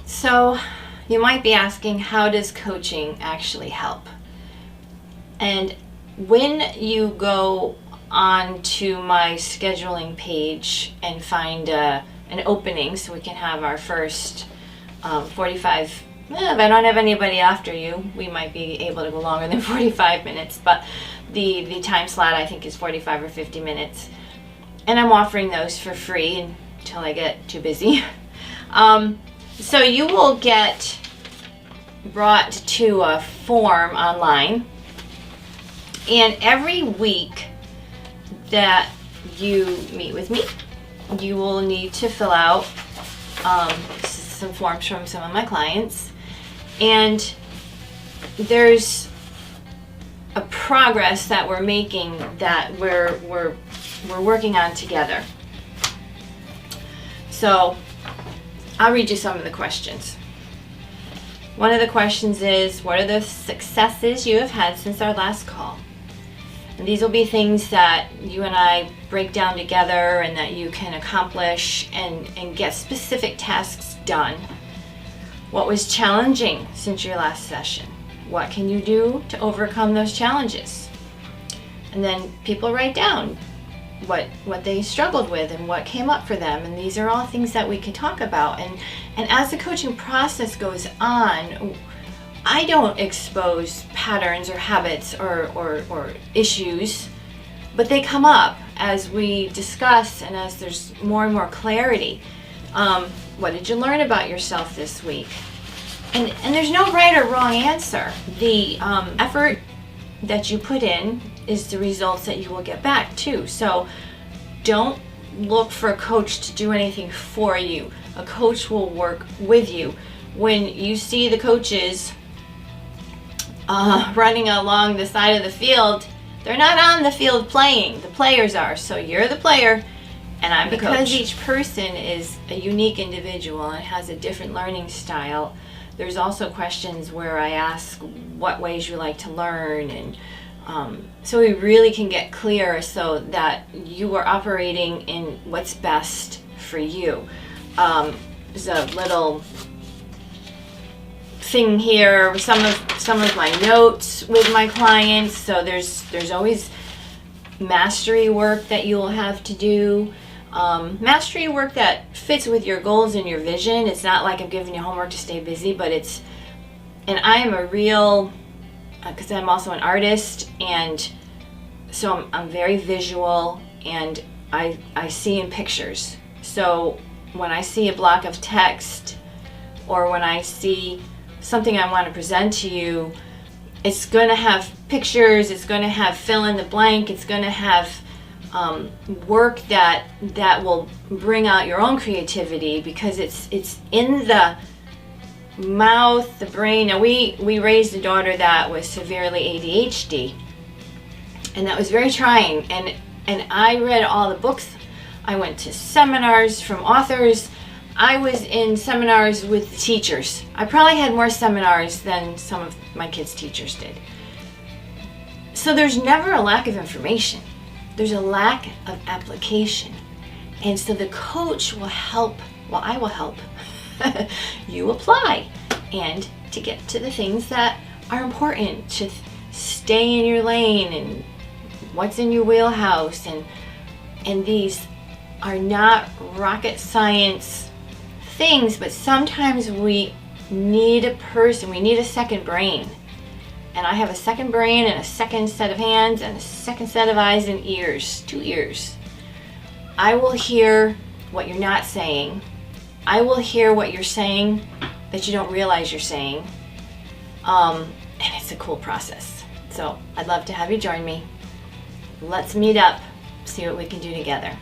So you might be asking, how does coaching actually help? And when you go on to my scheduling page and find an opening so we can have our first 45, if I don't have anybody after you, we might be able to go longer than 45 minutes, but the time slot I think is 45 or 50 minutes. And I'm offering those for free until I get too busy. So you will get brought to a form online, and every week that you meet with me, you will need to fill out some forms from some of my clients, and there's a progress that we're making that we're working on together. So I'll read you some of the questions. One of the questions is, what are the successes you have had since our last call? And these will be things that you and I break down together and that you can accomplish and get specific tasks done. What was challenging since your last session? What can you do to overcome those challenges? And then people write down what they struggled with and what came up for them, and these are all things that we can talk about. And as the coaching process goes on, I don't expose patterns or habits or issues, but they come up as we discuss and as there's more and more clarity. What did you learn about yourself this week? And there's no right or wrong answer. The effort that you put in is the results that you will get back too. So don't look for a coach to do anything for you. A coach will work with you. When you see the coaches running along the side of the field, they're not on the field playing. The players are. So you're the player and I'm the coach. Because each person is a unique individual and has a different learning style, there's also questions where I ask what ways you like to learn, and so we really can get clear so that you are operating in what's best for you. There's a little thing here with some of my notes with my clients. So there's always mastery work that you will have to do. Mastery work that fits with your goals and your vision. It's not like I'm giving you homework to stay busy, but and I am a real, because I'm also an artist, and so I'm very visual, and I see in pictures. So when I see a block of text, or when I see something I want to present to you, it's going to have pictures, it's going to have fill in the blank, it's going to have work that will bring out your own creativity, because it's in the mouth, the brain. Now we raised a daughter that was severely ADHD, and that was very trying, and I read all the books. I went to seminars from authors. I was in seminars with the teachers. I probably had more seminars than some of my kids' teachers did. So there's never a lack of information. There's a lack of application. And so the coach will help, well, I will help you apply and to get to the things that are important, to stay in your lane and what's in your wheelhouse. And these are not rocket science things, but sometimes we need a person, we need a second brain. And I have a second brain and a second set of hands and a second set of eyes and ears, 2 ears. I will hear what you're not saying. I will hear what you're saying that you don't realize you're saying. And it's a cool process. So I'd love to have you join me. Let's meet up, see what we can do together.